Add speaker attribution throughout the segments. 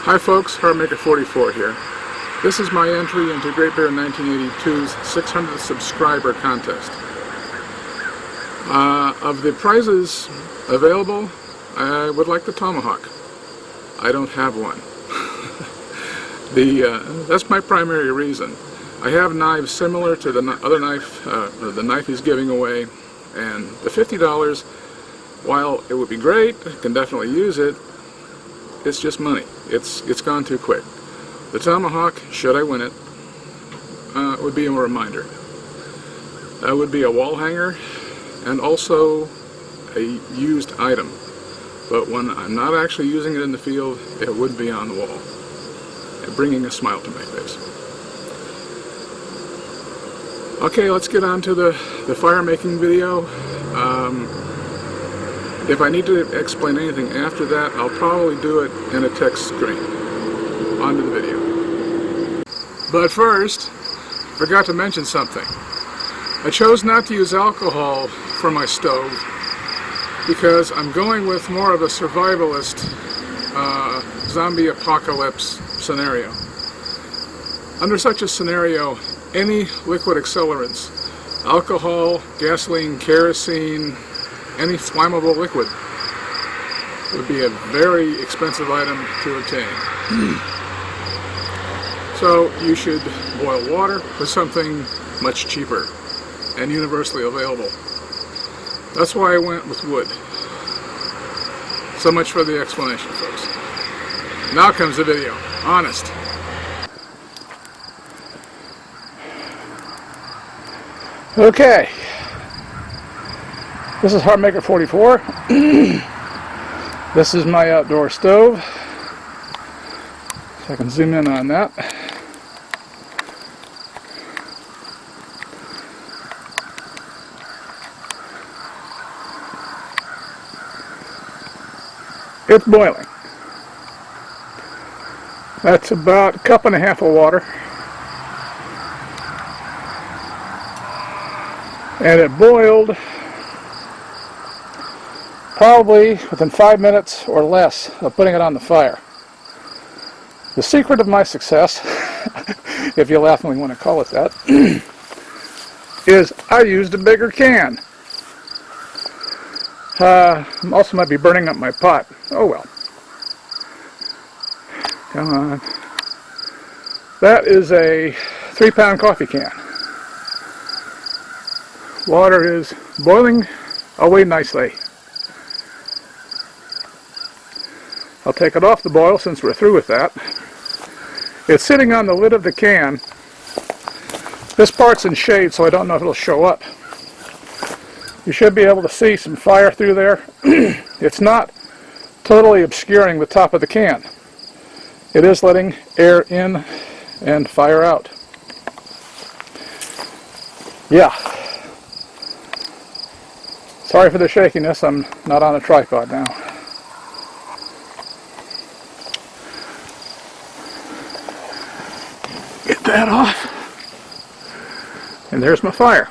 Speaker 1: Hi folks, Heartmaker44 here. This is my entry into Greatbear1982's 600 subscriber contest. Of the prizes available, I would like the tomahawk. I don't have one. That's my primary reason. I have knives similar to the other knife, the knife he's giving away, and the $50, while it would be great, I can definitely use it, it's just money. It's gone too quick. The tomahawk, should I win it, would be a reminder. That would be a wall hanger and also a used item. But when I'm not actually using it in the field, it would be on the wall, bringing a smile to my face. Okay, let's get on to the fire making video. If I need to explain anything after that, I'll probably do it in a text screen. On to the video. But first, forgot to mention something. I chose not to use alcohol for my stove because I'm going with more of a survivalist zombie apocalypse scenario. Under such a scenario, any liquid accelerants, alcohol, gasoline, kerosene, any flammable liquid would be a very expensive item to obtain. So you should boil water with something much cheaper and universally available. That's why I went with wood. So much for the explanation, folks. Now comes the video. Honest. Okay. This is Heartmaker44. This is my outdoor stove. So I can zoom in on that. It's boiling. That's about a cup and a half of water. And it boiled probably within 5 minutes or less of putting it on the fire. The secret of my success, if you laughingly want to call it that, is I used a bigger can. Also might be burning up my pot. Oh well. Come on. That is a 3-pound coffee can. Water is boiling away nicely. I'll take it off the boil since we're through with that. It's sitting on the lid of the can. This part's in shade, so I don't know if it'll show up. You should be able to see some fire through there. It's not totally obscuring the top of the can. It is letting air in and fire out. Yeah. Sorry for the shakiness, I'm not on a tripod now. Get that off. And there's my fire.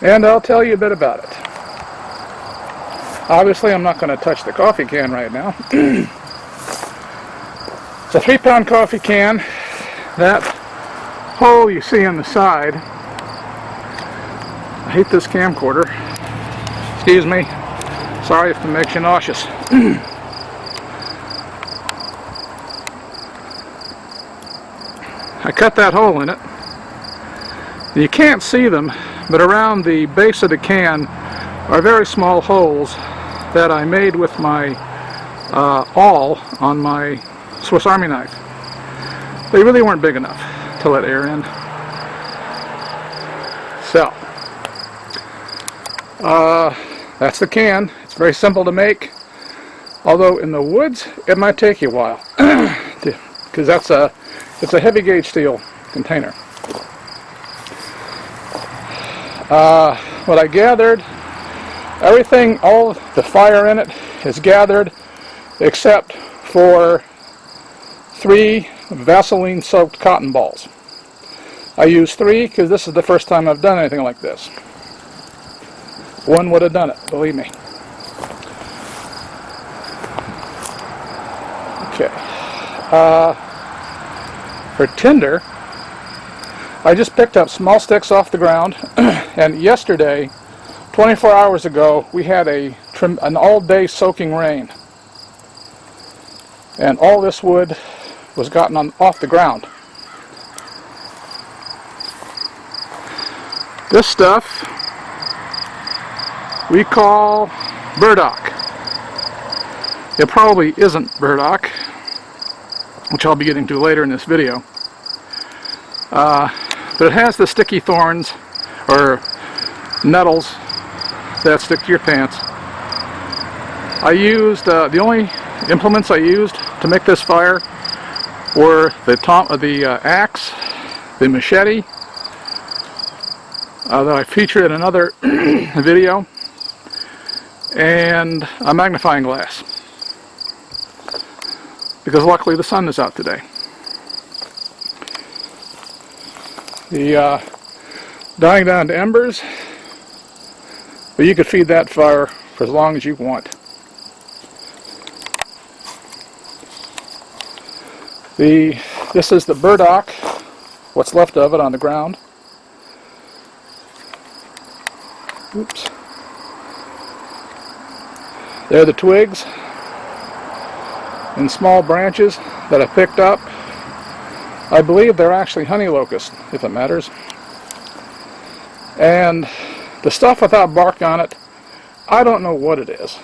Speaker 1: And I'll tell you a bit about it. Obviously, I'm not going to touch the coffee can right now. It's a 3-pound coffee can. That hole you see on the side, I hate this camcorder. Excuse me. Sorry if it makes you nauseous. I cut that hole in it. You can't see them, but around the base of the can are very small holes that I made with my awl on my Swiss Army knife. They really weren't big enough to let air in. So, that's the can. It's very simple to make, although in the woods it might take you a while, because it's a heavy gauge steel container. What I gathered, everything, all the fire in it is gathered except for 3 Vaseline soaked cotton balls. I used 3 because this is the first time I've done anything like this. One would have done it, believe me. Okay. For tinder, I just picked up small sticks off the ground, and yesterday, 24 hours ago, we had an all-day soaking rain, and all this wood was gotten off the ground. This stuff we call burdock. It probably isn't burdock, which I'll be getting to later in this video. But it has the sticky thorns, or nettles, that stick to your pants. I used, the only implements I used to make this fire were the axe, the machete, that I featured in another video, and a magnifying glass, because luckily the sun is out today. The dying down to embers, but you could feed that fire for as long as you want. This is the burdock, what's left of it on the ground. Oops. There are the twigs and small branches that I picked up. I believe they're actually honey locusts, if it matters. And the stuff without bark on it, I don't know what it is.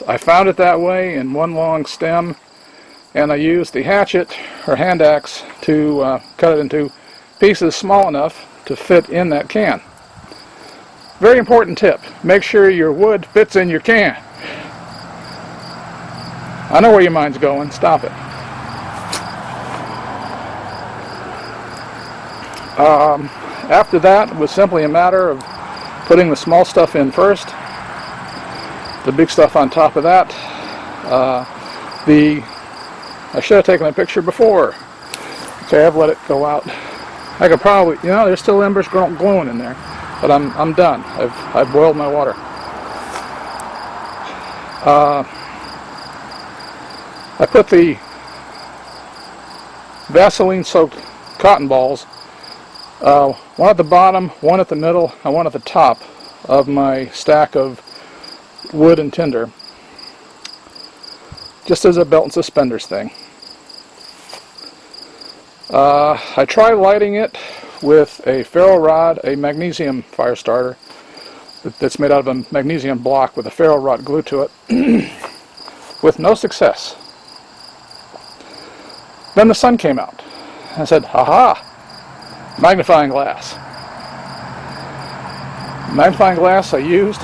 Speaker 1: I found it that way in one long stem, and I used the hatchet or hand axe to cut it into pieces small enough to fit in that can. Very important tip, make sure your wood fits in your can. I know where your mind's going, stop it. After that, it was simply a matter of putting the small stuff in first, the big stuff on top of that. I should have taken a picture before. Okay, I've let it go out. I could probably, there's still embers glowing in there, but I'm done. I've boiled my water. I put the Vaseline-soaked cotton balls, one at the bottom, one at the middle, and one at the top of my stack of wood and tinder, just as a belt and suspenders thing. I tried lighting it with a ferro rod, a magnesium fire starter that's made out of a magnesium block with a ferro rod glued to it, with no success. Then the sun came out. I said, "Ha-ha! Magnifying glass." Magnifying glass I used.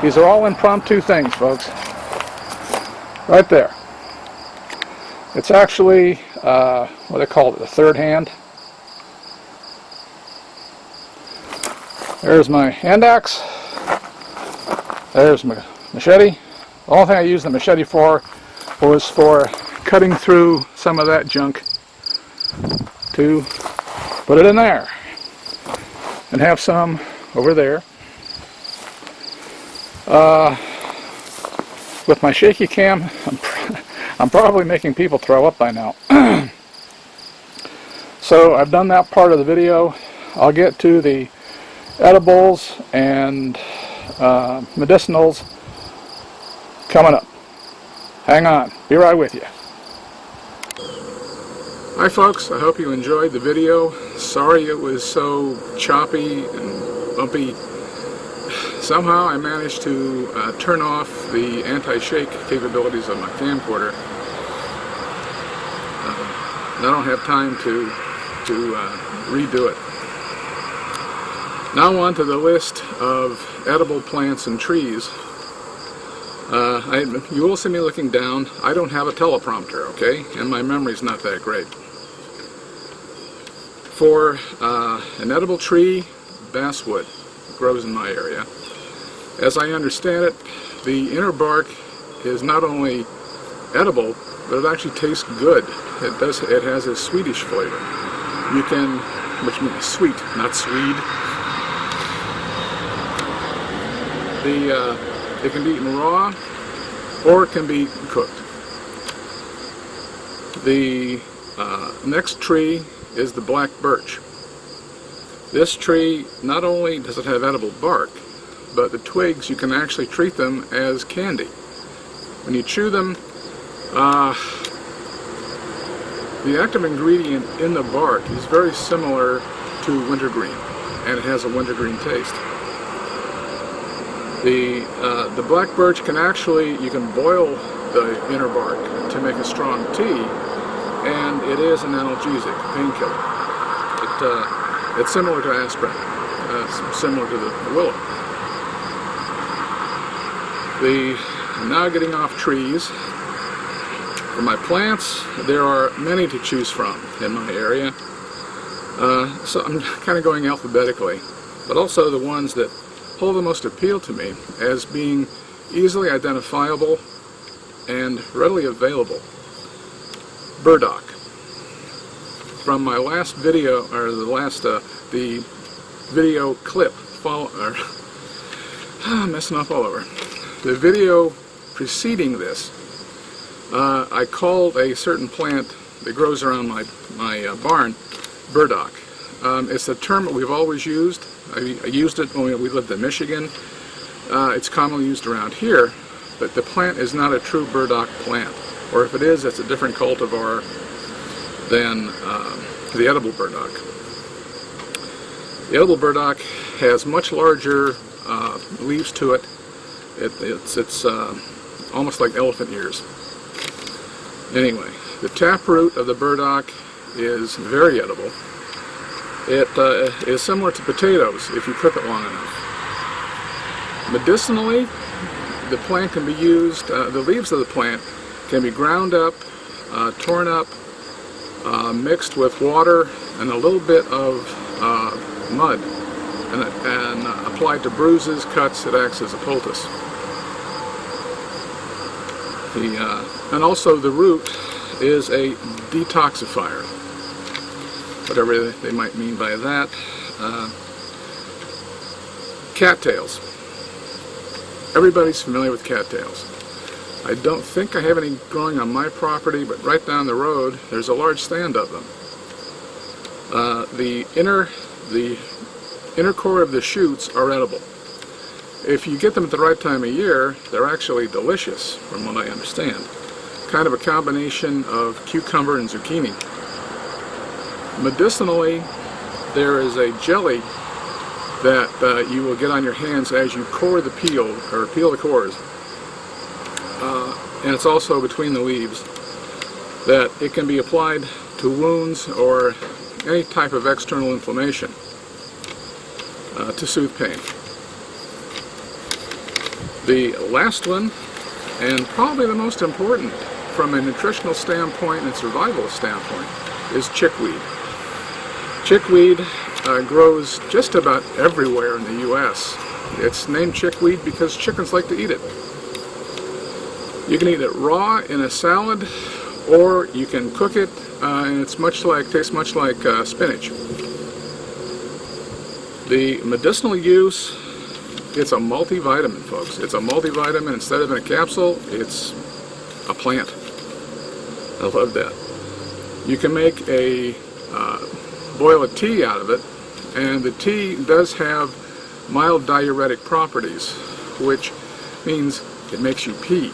Speaker 1: These are all impromptu things, folks. Right there. It's actually, what they call it, the third hand. There's my hand axe. There's my machete. The only thing I used the machete for was for cutting through some of that junk to put it in there, and have some over there. With my shaky cam, I'm probably making people throw up by now. So I've done that part of the video. I'll get to the edibles and medicinals coming up. Hang on, be right with you. Hi folks, I hope you enjoyed the video. Sorry it was so choppy and bumpy. Somehow I managed to turn off the anti-shake capabilities of my camcorder. I don't have time to redo it. Now on to the list of edible plants and trees. You will see me looking down. I don't have a teleprompter, okay? And my memory's not that great. For an edible tree, basswood grows in my area. As I understand it, the inner bark is not only edible, but it actually tastes good. It has a sweetish flavor. You can, which means sweet, not swede. It can be eaten raw, or it can be cooked. The next tree is the black birch. This tree, not only does it have edible bark, but the twigs, you can actually treat them as candy. When you chew them, the active ingredient in the bark is very similar to wintergreen, and it has a wintergreen taste. The black birch can actually, you can boil the inner bark to make a strong tea, and it is an analgesic, painkiller. It's similar to aspirin, similar to the willow. Now getting off trees, for my plants, there are many to choose from in my area. So I'm kind of going alphabetically, but also the ones that hold the most appeal to me as being easily identifiable and readily available. Burdock. From my last video, or the video clip, messing up all over. The video preceding this, I called a certain plant that grows around my barn burdock. It's a term that we've always used. I used it when we lived in Michigan. It's commonly used around here, but the plant is not a true burdock plant. Or if it is, it's a different cultivar than the edible burdock. The edible burdock has much larger leaves to it. It's almost like elephant ears. Anyway, the taproot of the burdock is very edible. It is similar to potatoes if you cook it long enough. Medicinally, the plant can be used, the leaves of the plant can be ground up, torn up, mixed with water and a little bit of mud, and applied to bruises, cuts. It acts as a poultice. And also the root is a detoxifier, whatever they might mean by that. Cattails. Everybody's familiar with cattails. I don't think I have any growing on my property, but right down the road there's a large stand of them. The inner core of the shoots are edible. If you get them at the right time of year, they're actually delicious, from what I understand. Kind of a combination of cucumber and zucchini. Medicinally, there is a jelly that you will get on your hands as you core the peel, or peel the cores. And it's also between the leaves, that it can be applied to wounds or any type of external inflammation to soothe pain. The last one, and probably the most important from a nutritional standpoint and survival standpoint, is chickweed. Chickweed grows just about everywhere in the U.S. It's named chickweed because chickens like to eat it. You can eat it raw in a salad, or you can cook it, and tastes much like spinach. The medicinal use, it's a multivitamin, folks. It's a multivitamin. Instead of in a capsule, it's a plant. I love that. You can make boil a tea out of it, and the tea does have mild diuretic properties, which means it makes you pee.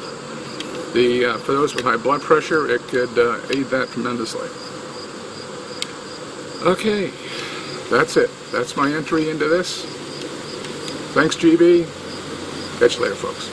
Speaker 1: For those with high blood pressure, it could aid that tremendously. Okay, that's it. That's my entry into this. Thanks, GB. Catch you later, folks.